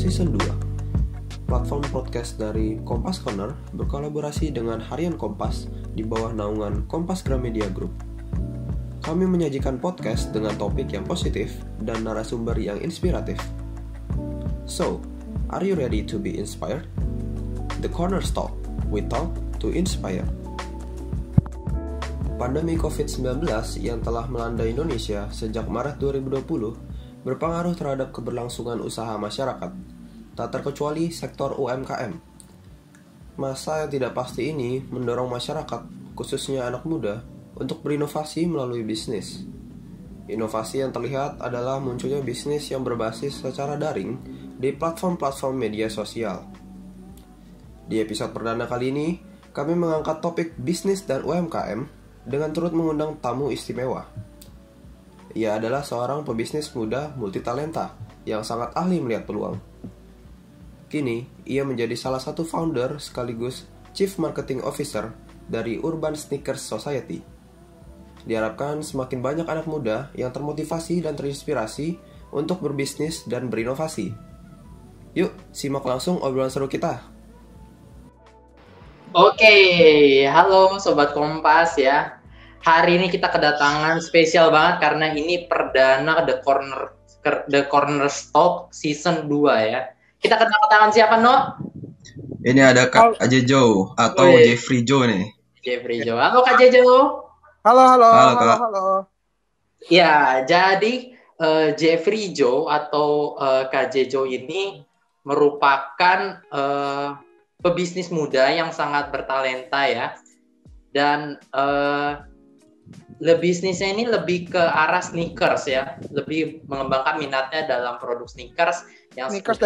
Season 2. Platform podcast dari Kompas Corner berkolaborasi dengan Harian Kompas di bawah naungan Kompas Gramedia Group. Kami menyajikan podcast dengan topik yang positif dan narasumber yang inspiratif. So, are you ready to be inspired? The Corner Talk, we talk to inspire. Pandemi COVID-19 yang telah melanda Indonesia sejak Maret 2020 berpengaruh terhadap keberlangsungan usaha masyarakat, tak terkecuali sektor UMKM. Masa yang tidak pasti ini mendorong masyarakat, khususnya anak muda, untuk berinovasi melalui bisnis. Inovasi yang terlihat adalah munculnya bisnis yang berbasis secara daring di platform-platform media sosial. Di episode perdana kali ini, kami mengangkat topik bisnis dan UMKM dengan turut mengundang tamu istimewa. Ia adalah seorang pebisnis muda multitalenta yang sangat ahli melihat peluang. Kini, ia menjadi salah satu founder sekaligus Chief Marketing Officer dari Urban Sneakers Society. Diharapkan semakin banyak anak muda yang termotivasi dan terinspirasi untuk berbisnis dan berinovasi. Yuk, simak langsung obrolan seru kita. Oke, halo Sobat Kompas ya. Hari ini kita kedatangan spesial banget karena ini perdana The Corner Talk Season 2 ya. Kita kedatangan siapa, No? Ini ada Kak Ajejo atau Jeffrey Joe nih. Jeffrey Joe. Halo Kak Jejo. Halo. Ya, jadi Jeffrey Joe atau Kak Jejo ini merupakan pebisnis muda yang sangat bertalenta ya. Dan bisnisnya ini lebih ke arah sneakers ya, lebih mengembangkan minatnya dalam produk sneakers yang sneakers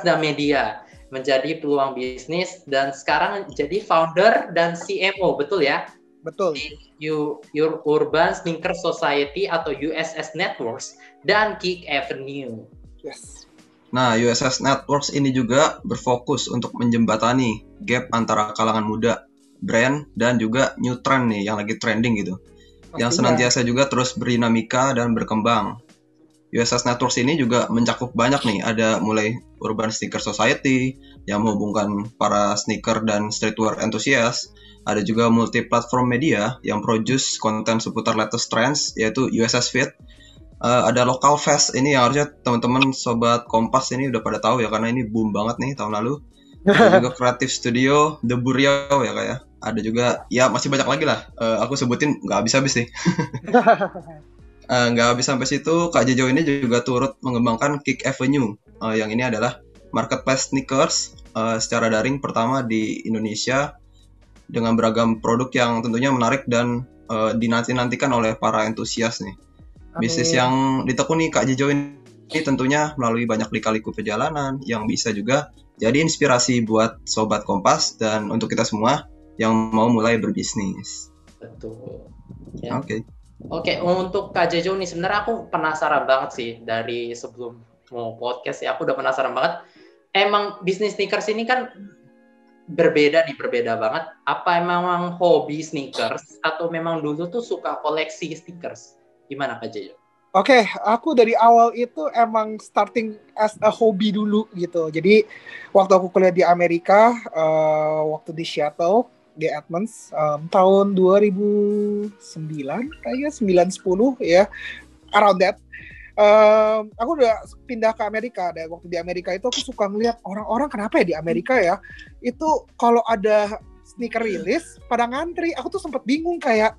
dan media menjadi peluang bisnis dan sekarang jadi founder dan CMO, betul ya? Betul. Di Urban Sneakers Society atau USS Networks dan Kick Avenue. Yes. Nah, USS Networks ini juga berfokus untuk menjembatani gap antara kalangan muda, brand, dan juga new trend nih yang lagi trending gitu. Pastinya. Yang senantiasa juga terus berdinamika dan berkembang. USS Networks ini juga mencakup banyak nih, ada mulai Urban Sneaker Society yang menghubungkan para sneaker dan streetwear enthusiast, ada juga multi-platform media yang produce konten seputar latest trends yaitu USS Fit. Ada local fest ini yang harusnya teman-teman Sobat Kompas ini udah pada tahu ya karena ini boom banget nih tahun lalu. Ada juga Creative Studio The Buriau ya kayak. Ada juga ya masih banyak lagi lah. Aku sebutin nggak habis-habis nih. Nggak habis sampai situ. Kak Jejo ini juga turut mengembangkan Kick Avenue. Yang ini adalah marketplace sneakers secara daring pertama di Indonesia dengan beragam produk yang tentunya menarik dan dinanti-nantikan oleh para entusias nih. Bisnis yang ditekuni Kak Jejo ini tentunya melalui banyak lika-liku perjalanan yang bisa juga jadi inspirasi buat Sobat Kompas dan untuk kita semua yang mau mulai berbisnis. Betul. Ya. Oke, untuk Kak Jejo nih sebenarnya aku penasaran banget sih dari sebelum mau podcast ya, aku udah penasaran banget. Emang bisnis sneakers ini kan berbeda banget. Apa memang hobi sneakers atau memang dulu tuh suka koleksi sneakers? Gimana Kak Jejo? Oke, aku dari awal itu emang starting as a hobby dulu gitu. Jadi waktu aku kuliah di Amerika, waktu di Seattle, di Edmonds, tahun 2009, kayaknya 9-10 ya, around that. Aku udah pindah ke Amerika. Dan waktu di Amerika itu aku suka ngeliat orang-orang kenapa ya di Amerika ya, itu kalau ada sneaker rilis pada ngantri. Aku tuh sempat bingung kayak,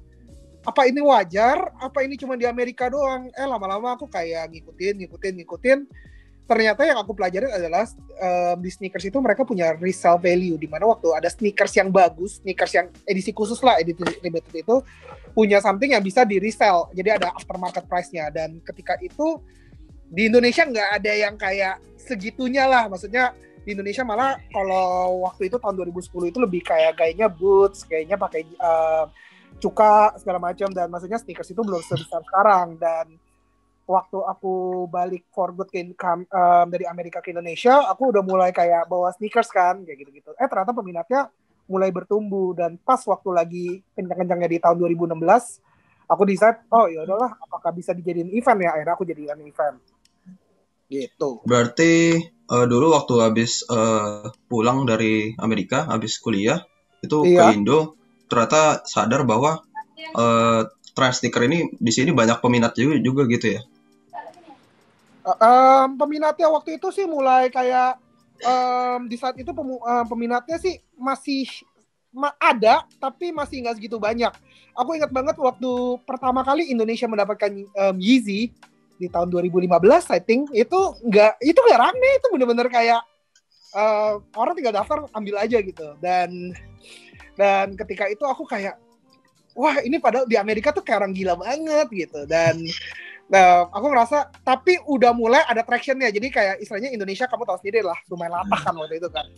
apa ini wajar? Apa ini cuma di Amerika doang? Lama-lama aku kayak ngikutin. Ternyata yang aku pelajarin adalah di sneakers itu mereka punya resale value, di mana waktu ada sneakers yang bagus, sneakers yang edisi khusus lah, edisi limited itu punya something yang bisa di resell. Jadi ada aftermarket price-nya. Dan ketika itu di Indonesia nggak ada yang kayak segitunya lah. Maksudnya di Indonesia malah kalau waktu itu tahun 2010 itu lebih kayak gayanya boots, kayaknya pakai cuka segala macam, dan maksudnya sneakers itu belum sebesar sekarang. Dan waktu aku balik for good dari Amerika ke Indonesia, aku udah mulai kayak bawa sneakers kan kayak gitu-gitu. Ternyata peminatnya mulai bertumbuh, dan pas waktu lagi kencang-kencangnya di tahun 2016 aku decide ya udahlah, apakah bisa dijadiin event ya. Akhirnya aku jadikan event. gitu. Berarti dulu waktu habis pulang dari Amerika, habis kuliah, itu ke Iya. Indo, ternyata sadar bahwa tren sneaker ini di sini banyak peminat juga gitu ya. Peminatnya waktu itu sih mulai kayak di saat itu peminatnya sih masih ada, tapi masih nggak segitu banyak. Aku ingat banget waktu pertama kali Indonesia mendapatkan Yeezy di tahun 2015, I think itu nggak rame, itu bener-bener kayak orang tinggal daftar ambil aja gitu. Dan ketika itu aku kayak, wah ini padahal di Amerika tuh kayak orang gila banget gitu. Dan aku ngerasa, tapi udah mulai ada tractionnya. Jadi kayak istilahnya Indonesia, kamu tahu sendiri lah, lumayan latah kan waktu itu kan.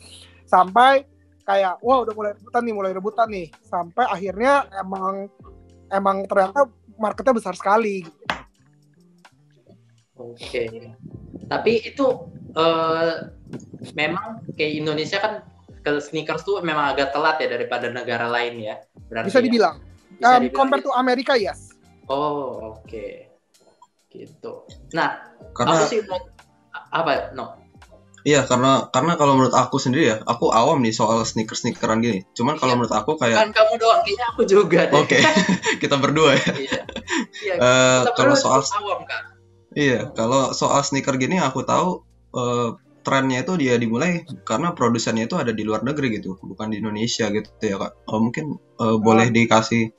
Sampai kayak, wah udah mulai rebutan nih. Sampai akhirnya emang ternyata marketnya besar sekali. Oke. Tapi itu memang kayak Indonesia kan ke sneakers tuh memang agak telat ya daripada negara lain ya. Berarti Bisa dibilang. Bisa dibilang Compare gitu. to Amerika, yes. Oh, oke. Gitu. Nah, Karena aku sih apa? No. iya, karena kalau menurut aku sendiri ya, aku awam nih soal sneakeran gini. Cuman kalau menurut aku kayak Bukan kamu doang, kayaknya aku juga deh. Oke, kita berdua ya. Iya. Iya, kita Kalau soal awam kan. Iya, kalau soal sneaker gini aku tahu trennya itu dia dimulai karena produsennya itu ada di luar negeri gitu, bukan di Indonesia gitu ya Kak. Mungkin boleh dikasih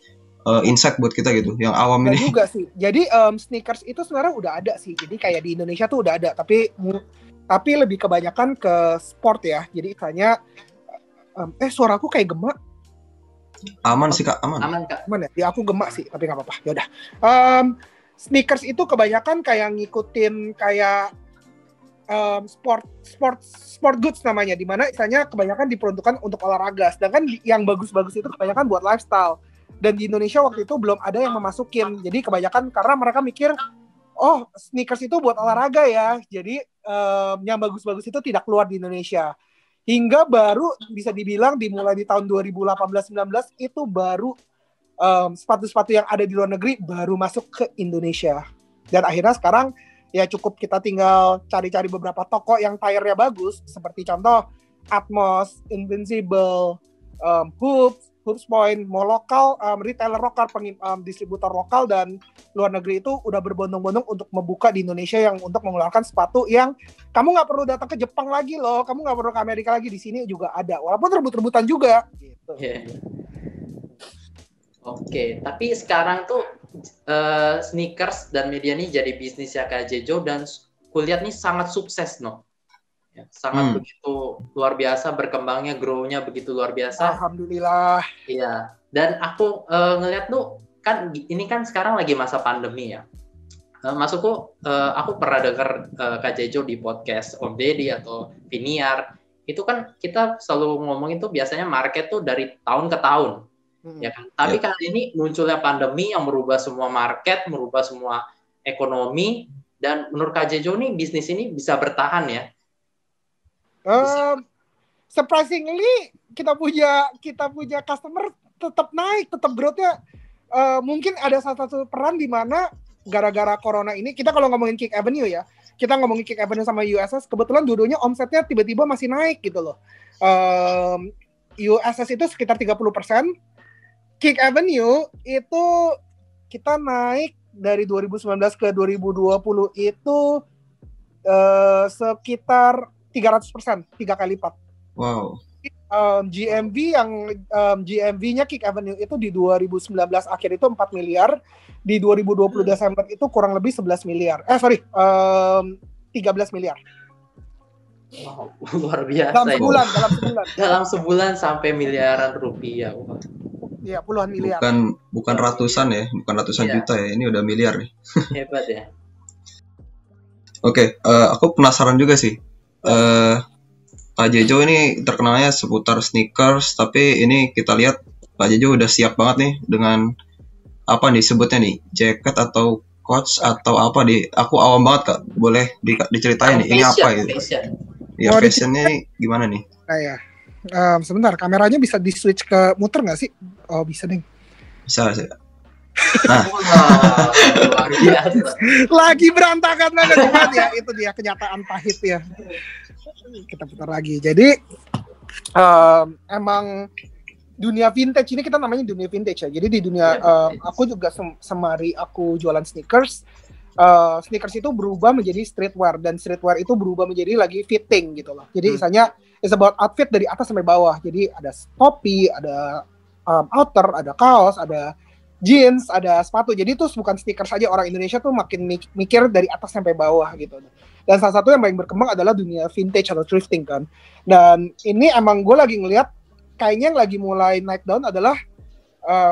insight buat kita gitu, yang awam Nggak ini. juga sih. Jadi sneakers itu sebenarnya udah ada sih. Jadi kayak di Indonesia tuh udah ada, tapi lebih kebanyakan ke sport ya. Jadi misalnya suaraku kayak gemak. Aman sih Kak, aman. Aman Kak. Aman ya? Di aku gemak sih, tapi nggak apa-apa. Yaudah. Sneakers itu kebanyakan kayak ngikutin kayak sport goods namanya, dimana misalnya kebanyakan diperuntukkan untuk olahraga, sedangkan yang bagus-bagus itu kebanyakan buat lifestyle. Dan di Indonesia waktu itu belum ada yang memasukin, jadi kebanyakan karena mereka mikir, oh sneakers itu buat olahraga ya, jadi yang bagus-bagus itu tidak keluar di Indonesia. Hingga baru bisa dibilang dimulai di tahun 2018-19 itu baru sepatu-sepatu yang ada di luar negeri baru masuk ke Indonesia. Dan akhirnya sekarang ya cukup kita tinggal cari-cari beberapa toko yang tire-nya bagus, seperti contoh Atmos, Invincible, Hoops Point, mau lokal, retailer lokal, distributor lokal dan luar negeri itu udah berbondong-bondong untuk membuka di Indonesia yang untuk mengeluarkan sepatu yang kamu nggak perlu datang ke Jepang lagi loh, kamu nggak perlu ke Amerika lagi, di sini juga ada, walaupun rebut-rebutan juga. Gitu. Yeah. Oke, tapi sekarang tuh sneakers dan media ini jadi bisnisnya Kak Jejo dan kulihat nih sangat sukses no. Ya, sangat begitu luar biasa berkembangnya, grow-nya begitu luar biasa. Alhamdulillah. Iya, dan aku ngelihat tuh kan ini kan sekarang lagi masa pandemi ya. Maksudku aku pernah dengar Kak Jejo di podcast Om Deddy atau Viniar. Itu kan kita selalu ngomongin tuh biasanya market tuh dari tahun ke tahun. Ya kan? Tapi kali ini munculnya pandemi yang merubah semua market, merubah semua ekonomi, dan menurut Kak Jejo nih bisnis ini bisa bertahan ya? Surprisingly kita punya customer tetap naik, tetap growth-nya. Mungkin ada salah satu peran di mana gara-gara corona ini, kita kalau ngomongin Kick Avenue ya, kita ngomongin Kick Avenue sama USS, kebetulan dua-duanya omsetnya tiba-tiba masih naik gitu loh. USS itu sekitar 30%, Kick Avenue itu kita naik dari 2019 ke 2020 itu sekitar 300%, 3 kali lipat. Wow. GMV-nya Kick Avenue itu di 2019 akhir itu 4 miliar, di 2020 Desember itu kurang lebih 11 miliar. 13 miliar. Wow, luar biasa. Dalam sebulan sampai miliaran rupiah. Wow. Iya, puluhan miliar. Bukan ratusan ya, bukan ratusan juta ya. Ini udah miliar nih. Hebat ya. Oke, aku penasaran juga sih. Pak Jejo ini terkenalnya seputar sneakers, tapi ini kita lihat Pak Jejo udah siap banget nih dengan apa nih sebutnya nih, jacket atau coach atau apa di? Aku awam banget Kak. Boleh diceritain nih, ini apa gitu? Ya, fashionnya gimana nih? Kayak sebentar, kameranya bisa di switch ke muter nggak sih? Oh bisa deh. Bisa sih. Nah, Wah, luar biasa. Lagi berantakan banget kan ya, itu dia kenyataan pahit ya. Kita putar lagi. Jadi emang dunia vintage ini kita namanya dunia vintage ya. Jadi di dunia aku juga semari aku jualan sneakers. Sneakers itu berubah menjadi streetwear dan streetwear itu berubah menjadi lagi fitting gitu loh. Jadi misalnya it's about outfit dari atas sampai bawah. Jadi ada topi, ada outer, ada kaos, ada jeans, ada sepatu. Jadi itu bukan sneakers saja, orang Indonesia tuh makin mikir dari atas sampai bawah gitu. Dan salah satu yang paling berkembang adalah dunia vintage atau thrifting kan. Dan ini emang gue lagi ngeliat kayaknya yang lagi mulai naik daun adalah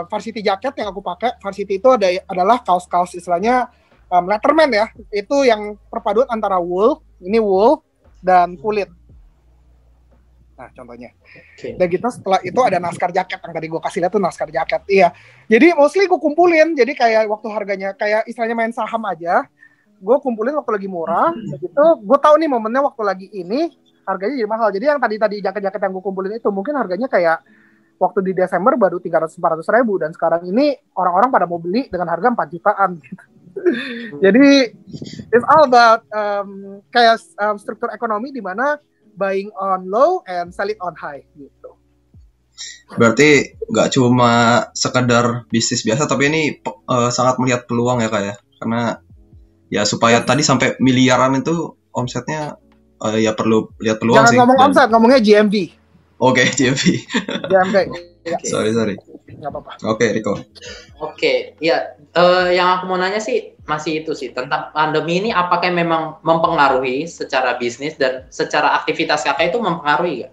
varsity jacket yang aku pakai. Varsity itu adalah kaos-kaos istilahnya Letterman ya. Itu yang perpaduan antara wool dan kulit. Nah, contohnya. Okay. Dan gitu setelah itu ada naskar jaket yang tadi gue kasih lihat tuh naskar jaket. Iya. Jadi mostly gue kumpulin. Jadi kayak waktu harganya kayak istilahnya main saham aja. Gue kumpulin waktu lagi murah. Begitu gue tahu nih momennya waktu lagi ini harganya jadi mahal. Jadi yang tadi jaket-jaket yang gue kumpulin itu mungkin harganya kayak waktu di Desember baru 300-400 ribu. Dan sekarang ini orang-orang pada mau beli dengan harga 4 jutaan gitu. Jadi it's all about kayak struktur ekonomi di mana buying on low and sell it on high gitu. berarti nggak cuma sekedar bisnis biasa, tapi ini sangat melihat peluang ya Kak ya. Karena ya supaya tadi sampai miliaran itu omsetnya ya perlu lihat peluang. Jangan sih. ngomong omset, ngomongnya GMV. Oke, GMV. GMV. Ya. Sorry. Nggak apa-apa. Oke, Riko. Oke, ya yang aku mau nanya sih masih itu sih tentang pandemi ini, apakah memang mempengaruhi secara bisnis dan secara aktivitas kakak itu mempengaruhi nggak?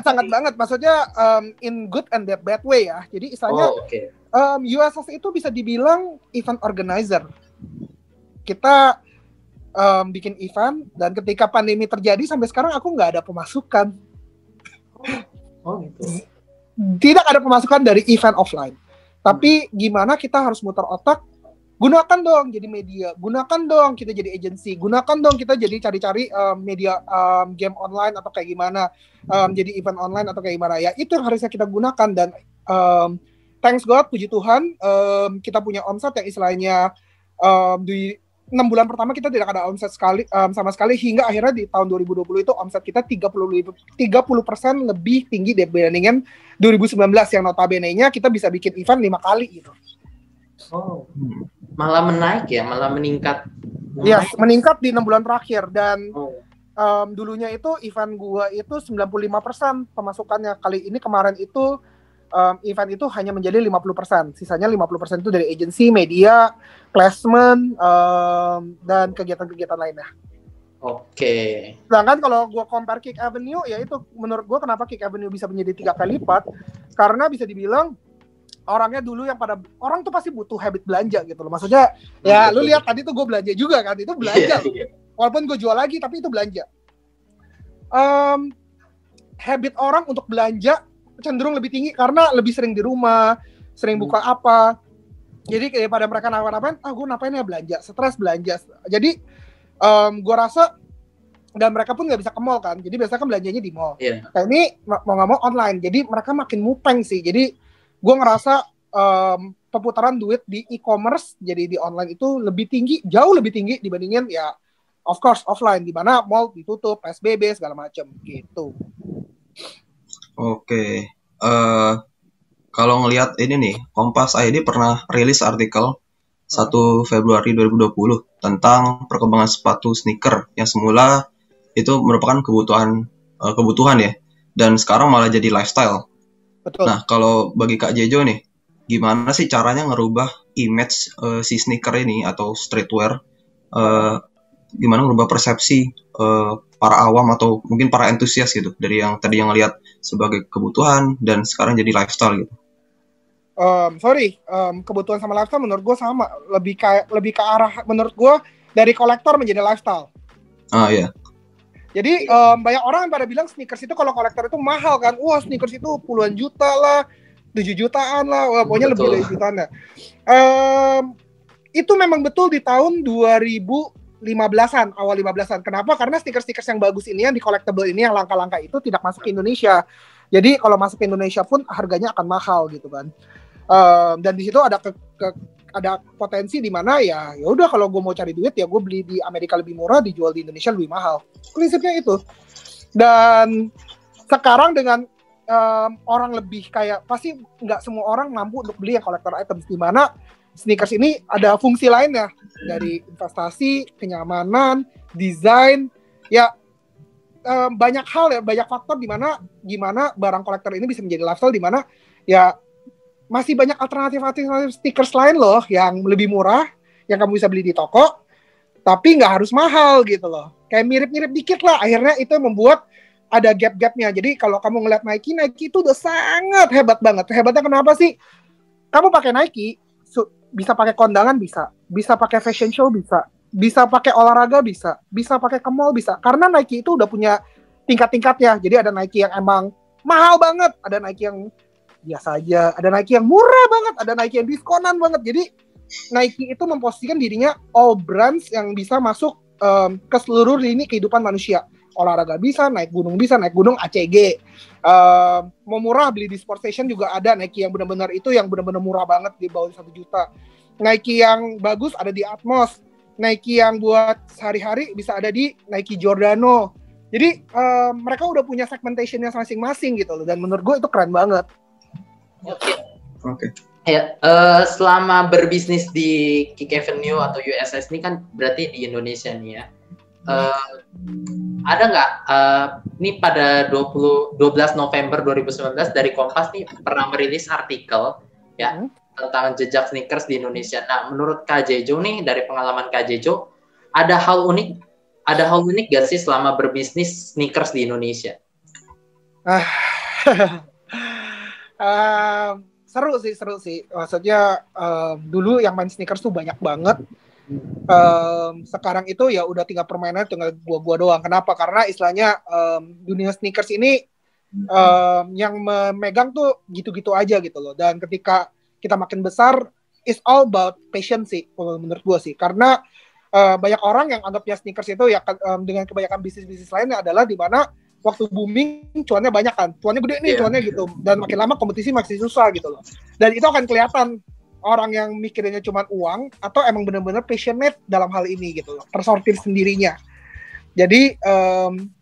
Sangat banget. Maksudnya in good and bad way ya. Jadi istilahnya USS itu bisa dibilang event organizer. Kita bikin event dan ketika pandemi terjadi sampai sekarang aku nggak ada pemasukan. Oh gitu. Tidak ada pemasukan dari event offline. Tapi gimana kita harus muter otak, gunakan dong jadi media, gunakan dong kita jadi agency, gunakan dong kita jadi cari-cari media game online atau kayak gimana, jadi event online atau kayak gimana. Ya itu yang harusnya kita gunakan dan thanks God, puji Tuhan, kita punya omset yang istilahnya di 6 bulan pertama kita tidak ada omset sama sekali hingga akhirnya di tahun 2020 itu omset kita 30% lebih tinggi dibandingkan 2019 yang notabene-nya kita bisa bikin event 5 kali gitu. Oh, malah menaik ya, malah meningkat. Yes, meningkat di 6 bulan terakhir dan dulunya itu event gua itu 95% pemasukannya. Kali ini kemarin itu event itu hanya menjadi 50%. Sisanya 50% itu dari agensi, media, placement, dan kegiatan-kegiatan lainnya. Oke. Sedangkan kalau gue compare Kick Avenue, ya itu menurut gue kenapa Kick Avenue bisa menjadi 3 kali lipat, karena bisa dibilang orangnya dulu yang orang tuh pasti butuh habit belanja gitu loh. Maksudnya, ya lu lihat tadi tuh gue belanja juga kan, itu belanja. Walaupun gue jual lagi, tapi itu belanja. Habit orang untuk belanja cenderung lebih tinggi karena lebih sering di rumah, sering buka apa. Jadi daripada mereka nawarin, gue ngapain ya belanja, stres belanja. Jadi gue rasa dan mereka pun nggak bisa ke mall kan, jadi biasanya kan belanjanya di mall. Kayak ini mau nggak mau online, jadi mereka makin mupeng sih. Jadi gue ngerasa perputaran duit di e-commerce jadi di online itu lebih tinggi, jauh lebih tinggi dibandingin ya of course offline, di mana mall ditutup, PSBB segala macam gitu. Oke, kalau ngelihat ini nih, Kompas ID pernah rilis artikel 1 Februari 2020 tentang perkembangan sepatu sneaker yang semula itu merupakan kebutuhan ya, dan sekarang malah jadi lifestyle. Betul. Nah, kalau bagi Kak Jejo nih, gimana sih caranya ngerubah image si sneaker ini atau streetwear? Gimana ngerubah persepsi para awam atau mungkin para entusias gitu, dari yang tadi yang ngelihat sebagai kebutuhan dan sekarang jadi lifestyle gitu. Kebutuhan sama lifestyle menurut gue sama, lebih ke arah menurut gue dari kolektor menjadi lifestyle. Iya. Jadi banyak orang yang pada bilang sneakers itu kalau kolektor itu mahal kan, wah sneakers itu puluhan juta lah, 7 jutaan lah, wah, pokoknya lebih dari jutaan lah. Itu memang betul di tahun 2015-an, awal 15-an. Kenapa? Karena stiker-stiker yang bagus ini, yang di collectible ini, yang langka-langka itu tidak masuk ke Indonesia. Jadi kalau masuk ke Indonesia pun harganya akan mahal gitu kan. Dan di situ ada potensi di mana ya udah kalau gue mau cari duit ya gue beli di Amerika lebih murah, dijual di Indonesia lebih mahal. Prinsipnya itu. Dan sekarang dengan orang lebih kayak pasti nggak semua orang mampu untuk beli yang collector items, di mana sneakers ini ada fungsi lainnya dari investasi, kenyamanan, desain, ya banyak hal ya, banyak faktor di mana gimana barang kolektor ini bisa menjadi lifestyle, di mana ya masih banyak alternatif sneakers lain loh yang lebih murah yang kamu bisa beli di toko tapi nggak harus mahal gitu loh, kayak mirip-mirip dikit lah. Akhirnya itu membuat ada gap-gapnya. Jadi kalau kamu ngeliat Nike itu udah sangat hebat banget. Hebatnya kenapa sih? Kamu pakai Nike bisa pakai kondangan, bisa pakai fashion show, bisa pakai olahraga, bisa pakai ke mall, bisa. Karena Nike itu udah punya tingkat-tingkatnya. Jadi ada Nike yang emang mahal banget, ada Nike yang biasa aja, ada Nike yang murah banget, ada Nike yang diskonan banget. Jadi Nike itu memposisikan dirinya all brands yang bisa masuk ke seluruh lini kehidupan manusia. Olahraga bisa, naik gunung ACG. Mau murah beli di Sport Station juga ada Nike yang benar-benar itu, yang benar-benar murah banget di bawah 1 juta. Nike yang bagus ada di Atmos. Nike yang buat sehari-hari bisa ada di Nike Giordano. Jadi mereka udah punya segmentation-nya masing-masing gitu loh, dan menurut gue itu keren banget. Oke. Ya, selama berbisnis di Kick Avenue atau USS ini kan berarti di Indonesia nih ya. Ada nggak ini pada 12 November 2019 dari Kompas nih pernah merilis artikel ya tentang jejak sneakers di Indonesia. Nah, menurut Kak Jejo nih, dari pengalaman Kak Jejo, ada hal unik gak sih selama berbisnis sneakers di Indonesia? Seru sih. Maksudnya dulu yang main sneakers tuh banyak banget. Sekarang itu ya udah tinggal permainan, tinggal gua doang. Kenapa? Karena istilahnya dunia sneakers ini yang memegang tuh gitu-gitu aja gitu loh. Dan ketika kita makin besar, it's all about passion sih, menurut gua sih. Karena banyak orang yang anggapnya sneakers itu ya dengan kebanyakan bisnis-bisnis lainnya adalah di mana waktu booming cuannya banyak kan, cuannya gede nih, cuannya gitu, dan makin lama kompetisi makin susah gitu loh. Dan itu akan kelihatan orang yang mikirnya cuma uang atau emang benar-benar passionate dalam hal ini gitu loh, tersortir sendirinya. Jadi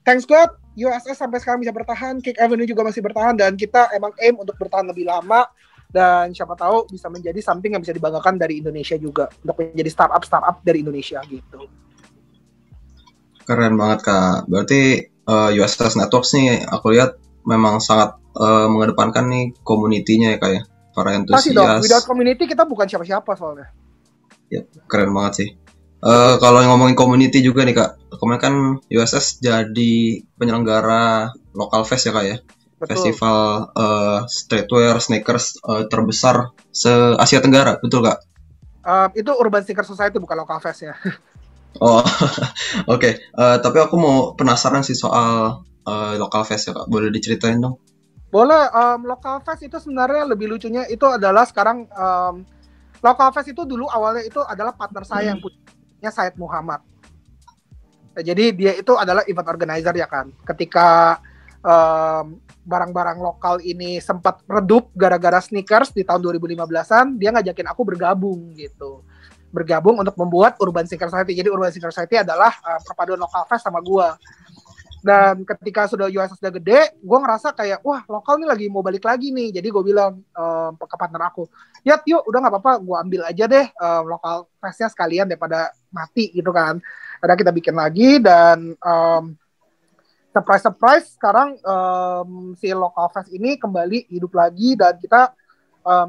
thanks God USS sampai sekarang bisa bertahan, Kick Avenue juga masih bertahan, dan kita emang aim untuk bertahan lebih lama, dan siapa tahu bisa menjadi something yang bisa dibanggakan dari Indonesia juga, untuk menjadi startup dari Indonesia gitu. Keren banget Kak. Berarti USS Networks nih aku lihat memang sangat mengedepankan nih community-nya ya Kak ya, para entusias. Pasti dong, without community kita bukan siapa-siapa soalnya. Ya, keren banget sih. Kalau ngomongin community juga nih Kak, kemarin kan USS jadi penyelenggara local fest ya Kak ya. Betul. Festival streetwear sneakers terbesar se-Asia Tenggara, betul Kak? Itu Urban Sneaker Society, bukan local fest ya. Oh, oke. Tapi aku mau penasaran sih soal local fest ya Kak. Boleh diceritain dong? Boleh. Local fest itu sebenarnya lebih lucunya itu adalah sekarang local fest itu dulu awalnya itu adalah partner saya yang punya Said Muhammad. Jadi dia itu adalah event organizer ya kan. Ketika barang-barang lokal ini sempat redup gara-gara sneakers di tahun 2015-an, dia ngajakin aku bergabung gitu. Bergabung untuk membuat Urban Sneaker Society. Jadi Urban Sneaker Society adalah perpaduan local fest sama gua. Dan ketika sudah USS udah gede, gue ngerasa kayak, wah lokal nih lagi mau balik lagi nih. Jadi gue bilang ke partner aku, yuk udah gak apa-apa, gue ambil aja deh lokal festnya sekalian daripada mati gitu kan. Ada kita bikin lagi, dan surprise sekarang si lokal fest ini kembali hidup lagi, dan kita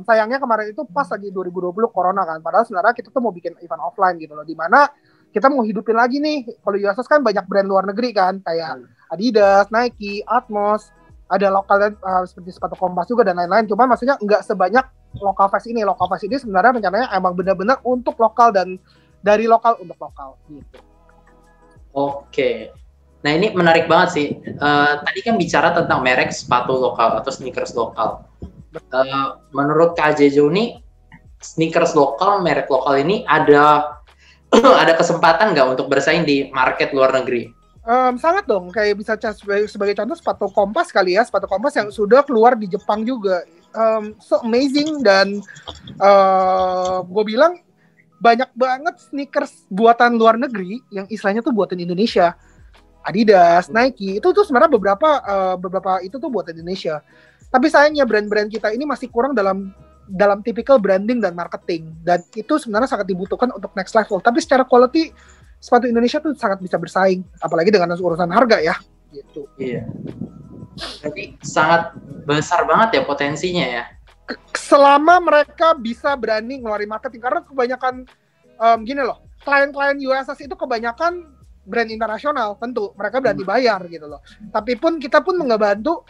sayangnya kemarin itu pas lagi 2020 corona kan, padahal sebenarnya kita tuh mau bikin event offline gitu loh, dimana kita mau hidupin lagi nih. Kalau USS kan banyak brand luar negeri kan, kayak Adidas, Nike, Atmos, ada lokal seperti sepatu Kompas juga dan lain-lain. Cuma maksudnya nggak sebanyak lokal fest ini. Lokal fest ini sebenarnya rencananya emang benar-benar untuk lokal dan dari lokal untuk lokal gitu. Oke. Nah ini menarik banget sih. Tadi kan bicara tentang merek sepatu lokal atau sneakers lokal. Menurut Kak Jejo nih, sneakers lokal, merek lokal ini ada kesempatan nggak untuk bersaing di market luar negeri? Sangat dong, kayak bisa sebagai contoh sepatu Kompas kali ya, sepatu Kompas yang sudah keluar di Jepang juga. So amazing, dan gue bilang banyak banget sneakers buatan luar negeri yang istilahnya tuh buatan Indonesia. Adidas, Nike, itu tuh sebenarnya beberapa itu tuh buatan Indonesia. Tapi sayangnya brand-brand kita ini masih kurang dalam tipikal branding dan marketing, dan itu sebenarnya sangat dibutuhkan untuk next level. Tapi secara quality sepatu Indonesia tuh sangat bisa bersaing, apalagi dengan urusan harga ya, gitu. Iya. Jadi sangat besar banget ya potensinya ya. Selama mereka bisa berani ngeluarin marketing, karena kebanyakan gini loh, klien-klien USS itu kebanyakan brand internasional, tentu mereka berani bayar gitu loh. Tapi pun kita pun ngebantu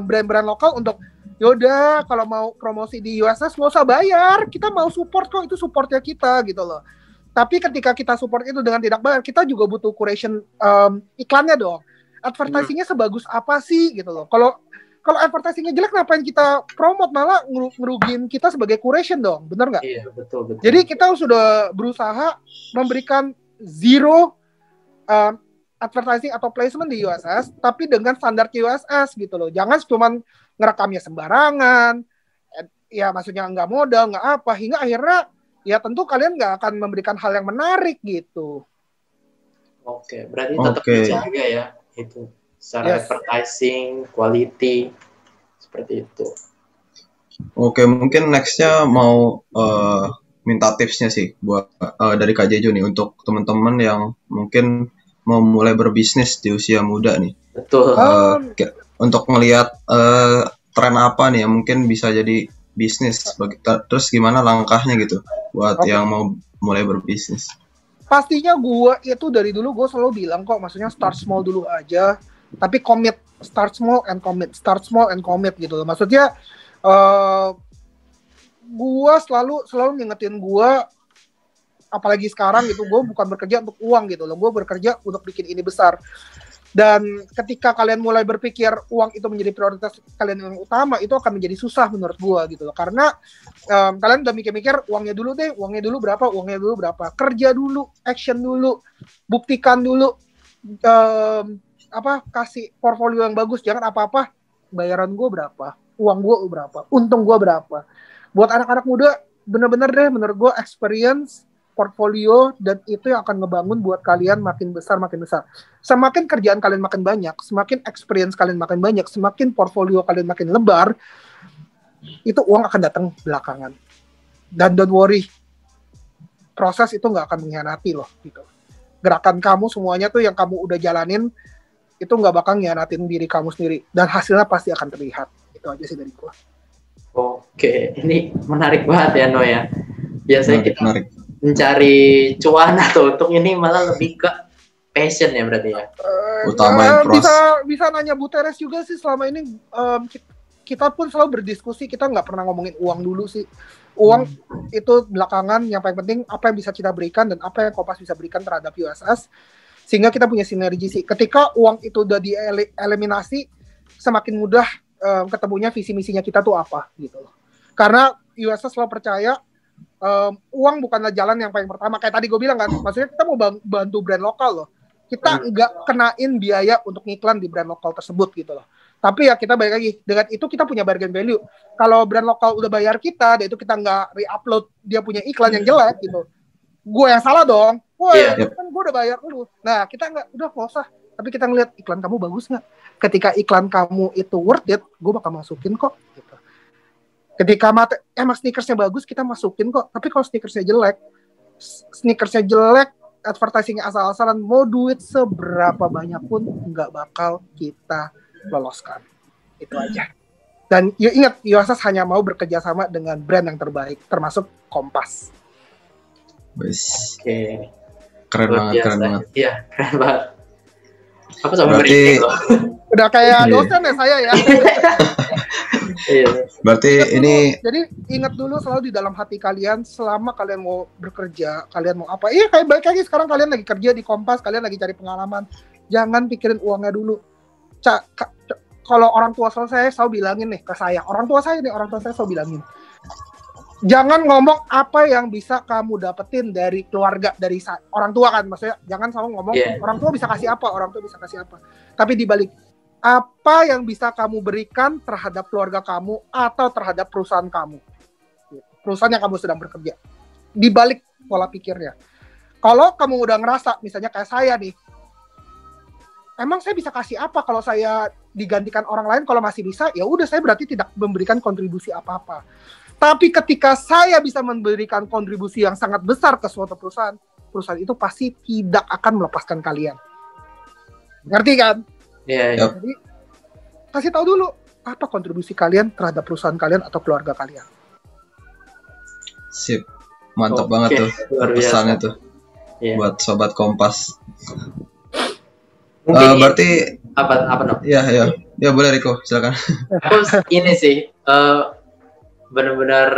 brand-brand lokal untuk yaudah kalau mau promosi di USS nggak usah bayar, kita mau support kok, itu supportnya kita gitu loh. Tapi ketika kita support itu dengan tidak bayar, kita juga butuh curation iklannya dong. Advertisingnya sebagus apa sih gitu loh. Kalau advertisingnya jelek, ngapain kita promote, malah ngerugiin kita sebagai curation dong, benar nggak? Iya, betul. Jadi kita sudah berusaha memberikan zero advertising atau placement di USS, tapi dengan standar USS gitu loh. Jangan cuma ngerekamnya sembarangan, ya maksudnya nggak modal, nggak apa, hingga akhirnya ya tentu kalian nggak akan memberikan hal yang menarik gitu. Oke, berarti tetap dijaga ya itu secara advertising, quality, seperti itu. Oke, mungkin nextnya mau minta tipsnya sih buat dari Kak Jejo nih untuk teman-teman yang mungkin mau mulai berbisnis di usia muda nih. Betul. Untuk ngelihat tren apa nih yang mungkin bisa jadi bisnis, terus gimana langkahnya gitu buat yang mau mulai berbisnis. Pastinya gue itu dari dulu gue selalu bilang kok, maksudnya start small dulu aja, tapi commit, start small and commit gitu loh. Maksudnya gue selalu ngingetin gue, apalagi sekarang gitu, gue bukan bekerja untuk uang gitu loh, gue bekerja untuk bikin ini besar. Dan ketika kalian mulai berpikir uang itu menjadi prioritas kalian yang utama, itu akan menjadi susah menurut gue gitu loh. Karena kalian udah mikir-mikir uangnya dulu berapa, kerja dulu, action dulu, buktikan dulu, kasih portfolio yang bagus. Jangan apa-apa bayaran gue berapa, uang gue berapa, untung gue berapa. Buat anak-anak muda, bener-bener deh menurut gue experience, portfolio, dan itu yang akan ngebangun buat kalian makin besar. Semakin kerjaan kalian makin banyak, semakin experience kalian makin banyak, semakin portfolio kalian makin lebar, itu uang akan datang belakangan. Dan don't worry, proses itu nggak akan mengkhianati loh gitu. Gerakan kamu semuanya tuh yang kamu udah jalanin, itu nggak bakal mengkhianatin diri kamu sendiri, dan hasilnya pasti akan terlihat. Itu aja sih dari gua. Oke, ini menarik banget ya No ya. Biasanya kita mencari cuan atau untung, ini malah lebih ke passion ya berarti ya. Utama bisa nanya Bu Teres juga sih, selama ini kita pun selalu berdiskusi, kita nggak pernah ngomongin uang dulu sih. Uang itu belakangan, yang paling penting apa yang bisa kita berikan dan apa yang Kompas bisa berikan terhadap USS, sehingga kita punya sinergi sih. Ketika uang itu udah dieliminasi, semakin mudah ketemunya visi misinya kita tuh apa gitu loh. Karena USS selalu percaya uang bukanlah jalan yang paling pertama. Kayak tadi gue bilang kan, maksudnya kita mau bantu brand lokal loh. Kita nggak kenain biaya untuk ngiklan di brand lokal tersebut gitu loh. Tapi ya kita balik lagi, dengan itu kita punya bargain value. Kalau brand lokal udah bayar kita, dan itu kita nggak re-upload dia punya iklan yang jelek gitu, gue yang salah dong. Kan gue udah bayar dulu. Nah kita nggak usah. Tapi kita ngeliat iklan kamu bagus nggak? Ketika iklan kamu itu worth it, gue bakal masukin kok. Gitu. Ketika emang sneakersnya bagus, kita masukin kok. Tapi kalau sneakersnya jelek, advertisingnya asal-asalan, mau duit seberapa banyak pun nggak bakal kita loloskan. Itu aja. Dan ingat, USS hanya mau bekerja sama dengan brand yang terbaik, termasuk Kompas. Oke. Keren banget. Iya, keren banget. Aku sama berarti udah kayak dosen ya saya ya. Berarti ini jadi ingat dulu selalu di dalam hati kalian, selama kalian mau bekerja, kalian mau apa, kayak baik lagi sekarang kalian lagi kerja di Kompas, kalian lagi cari pengalaman, jangan pikirin uangnya dulu. Kalau orang tua saya selalu bilangin nih ke saya, orang tua saya selalu bilangin, jangan ngomong apa yang bisa kamu dapetin dari keluarga, dari orang tua kan, maksudnya jangan selalu ngomong orang tua bisa kasih apa, orang tua bisa kasih apa. Tapi dibalik, apa yang bisa kamu berikan terhadap keluarga kamu atau terhadap perusahaan kamu, perusahaan yang kamu sedang bekerja. Dibalik pola pikirnya. Kalau kamu udah ngerasa, misalnya kayak saya nih, emang saya bisa kasih apa kalau saya digantikan orang lain? Kalau masih bisa, ya udah saya berarti tidak memberikan kontribusi apa-apa. Tapi ketika saya bisa memberikan kontribusi yang sangat besar ke suatu perusahaan, perusahaan itu pasti tidak akan melepaskan kalian. Ngerti kan? Iya. Yeah. Jadi kasih tahu dulu apa kontribusi kalian terhadap perusahaan kalian atau keluarga kalian. Sip, mantap banget tuh pesannya tuh buat sobat Kompas. Berarti apa no? Ya boleh Riko, silakan. Terus ini sih benar-benar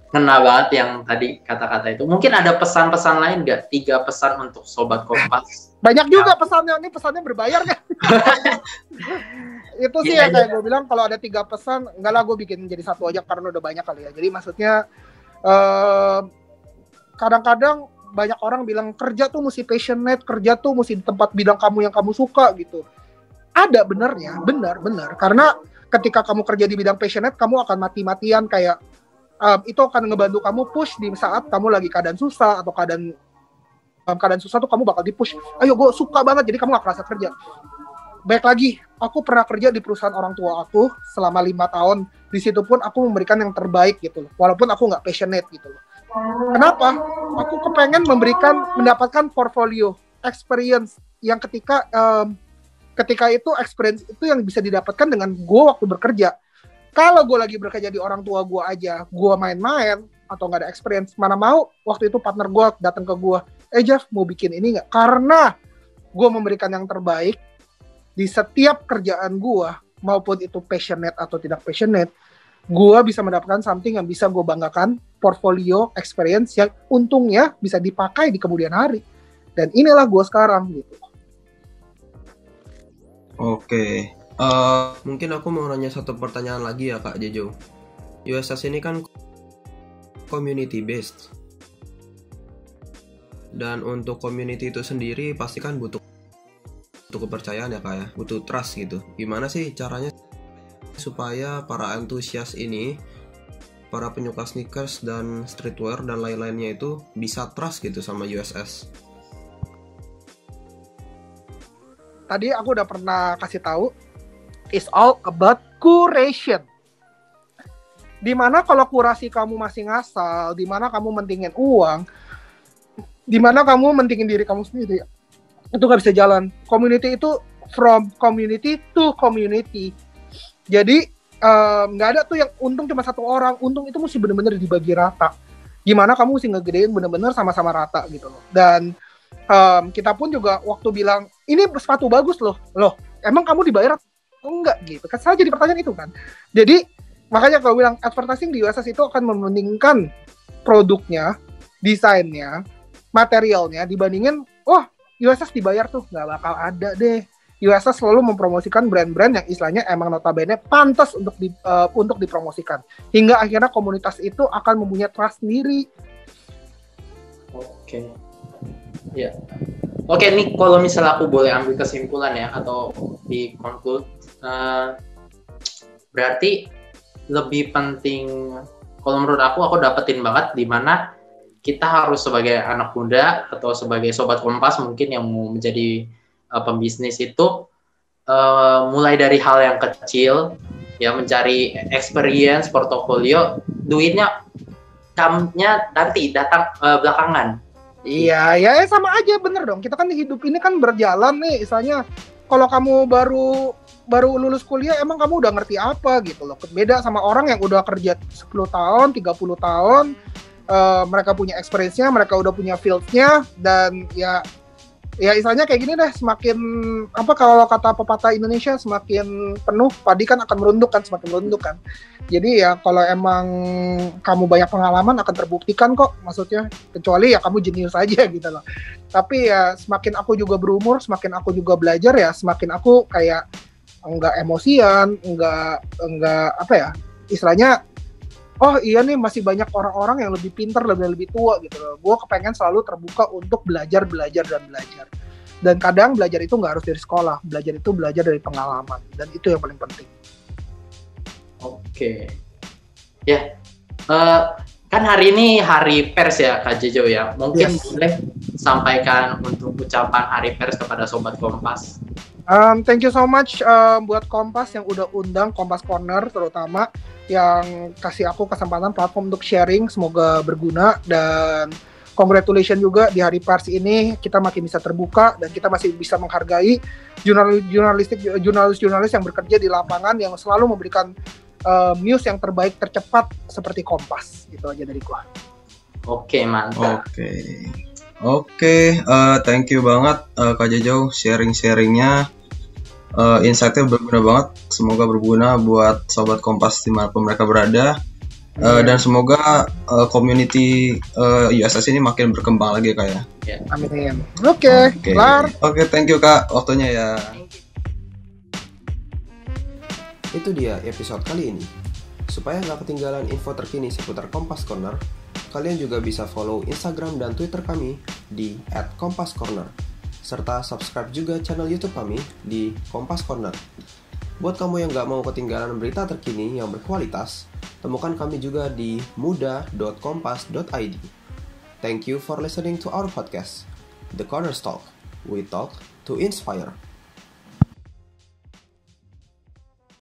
kena banget yang tadi kata-kata itu. Mungkin ada pesan-pesan lain nggak? 3 pesan untuk sobat Kompas. Banyak juga pesannya, ini pesannya berbayar kan? Itu sih ya kayak gue bilang, kalau ada 3 pesan, enggak lah gue bikin jadi 1 aja karena udah banyak kali ya. Jadi maksudnya kadang-kadang banyak orang bilang kerja tuh mesti passionate, kerja tuh mesti di tempat bidang kamu yang kamu suka gitu. Ada benernya, benar. Karena ketika kamu kerja di bidang passionate, kamu akan mati-matian kayak itu akan ngebantu kamu push di saat kamu lagi keadaan susah atau keadaan susah tuh kamu bakal di-push. Ayo gue suka banget, jadi kamu gak kerasa kerja. Baik lagi, aku pernah kerja di perusahaan orang tua aku selama 5 tahun. Di situ pun aku memberikan yang terbaik gitu loh. Walaupun aku nggak passionate gitu loh. Kenapa? Aku kepengen mendapatkan portfolio experience yang ketika itu experience itu yang bisa didapatkan dengan gue waktu bekerja. Kalau gue lagi bekerja di orang tua gue aja, gue main-main atau nggak ada experience, mana mau waktu itu partner gue datang ke gue, Jeff mau bikin ini nggak? Karena gue memberikan yang terbaik di setiap kerjaan gue, maupun itu passionate atau tidak passionate, gue bisa mendapatkan something yang bisa gue banggakan, portfolio experience yang untungnya bisa dipakai di kemudian hari. Dan inilah gue sekarang gitu. Oke. Mungkin aku mau nanya satu pertanyaan lagi ya Kak Jejo. USS ini kan community based. Dan untuk community itu sendiri pasti kan butuh kepercayaan ya Kak ya, butuh trust gitu. Gimana sih caranya supaya para antusias ini, para penyuka sneakers dan streetwear dan lain-lainnya itu bisa trust gitu sama USS? Tadi aku udah pernah kasih tahu, it's all about curation. Dimana kalau kurasi kamu masih ngasal, dimana kamu mentingin uang, dimana kamu mentingin diri kamu sendiri, itu gak bisa jalan. Community itu from community to community. Jadi nggak ada tuh yang untung cuma 1 orang. Untung itu mesti benar-benar dibagi rata. Gimana kamu mesti ngegedein benar-benar sama-sama rata gitu loh. Dan kita pun juga waktu bilang ini sepatu bagus loh, emang kamu dibayar atau enggak gitu kan? Saya jadi pertanyaan itu kan. Jadi makanya kalau bilang advertising di USS itu akan mementingkan produknya, desainnya, materialnya dibandingin USS dibayar tuh, nggak bakal ada deh. USS selalu mempromosikan brand-brand yang istilahnya emang notabene pantas untuk dipromosikan. Hingga akhirnya komunitas itu akan mempunyai trust sendiri. Oke. Ya. Oke, nih kalau misalnya aku boleh ambil kesimpulan ya atau di conclude, berarti lebih penting kalau menurut aku dapetin banget di mana kita harus sebagai anak muda atau sebagai sobat Kompas mungkin yang mau menjadi pembisnis itu mulai dari hal yang kecil ya, mencari experience, portofolio, duitnya nanti datang belakangan. Iya, ya sama aja, bener dong. Kita kan hidup ini kan berjalan nih, misalnya kalau kamu baru lulus kuliah, emang kamu udah ngerti apa gitu loh. Beda sama orang yang udah kerja 10 tahun, 30 tahun, mereka punya experience-nya, mereka udah punya field-nya, dan ya istilahnya kayak gini deh, semakin kalau kata pepatah Indonesia, semakin penuh padi kan akan merunduk kan, semakin merunduk kan. Jadi ya kalau emang kamu banyak pengalaman akan terbuktikan kok, maksudnya kecuali ya kamu jenius aja gitu loh. Tapi ya semakin aku juga berumur, semakin aku juga belajar ya, semakin aku kayak enggak emosian, enggak istilahnya oh iya nih masih banyak orang-orang yang lebih pintar, lebih tua gitu loh. Gue kepengen selalu terbuka untuk belajar. Dan kadang belajar itu nggak harus dari sekolah, belajar dari pengalaman, dan itu yang paling penting. Oke. Ya, kan hari ini hari pers ya Kak Jejo ya. Mungkin boleh sampaikan untuk ucapan hari pers kepada Sobat Kompas. Thank you so much buat Kompas yang udah undang Kompas Corner, terutama yang kasih aku kesempatan platform untuk sharing, semoga berguna, dan congratulations juga di hari pers ini kita makin bisa terbuka dan kita masih bisa menghargai jurnalis yang bekerja di lapangan yang selalu memberikan news yang terbaik tercepat seperti Kompas. Itu aja dari gua. Oke, mantap. Oke, thank you banget Kak Jejo sharing-sharingnya, insight-nya berguna banget. Semoga berguna buat Sobat Kompas dimanapun mereka berada, dan semoga community USS ini makin berkembang lagi Kak ya. Amin. Oke, kelar. Oke, thank you Kak waktunya ya. Itu dia episode kali ini. Supaya nggak ketinggalan info terkini seputar Kompas Corner, kalian juga bisa follow Instagram dan Twitter kami di @kompascorner, serta subscribe juga channel YouTube kami di Kompas Corner. Buat kamu yang nggak mau ketinggalan berita terkini yang berkualitas, temukan kami juga di muda.kompas.id. Thank you for listening to our podcast, The Corner Talk. We talk to inspire.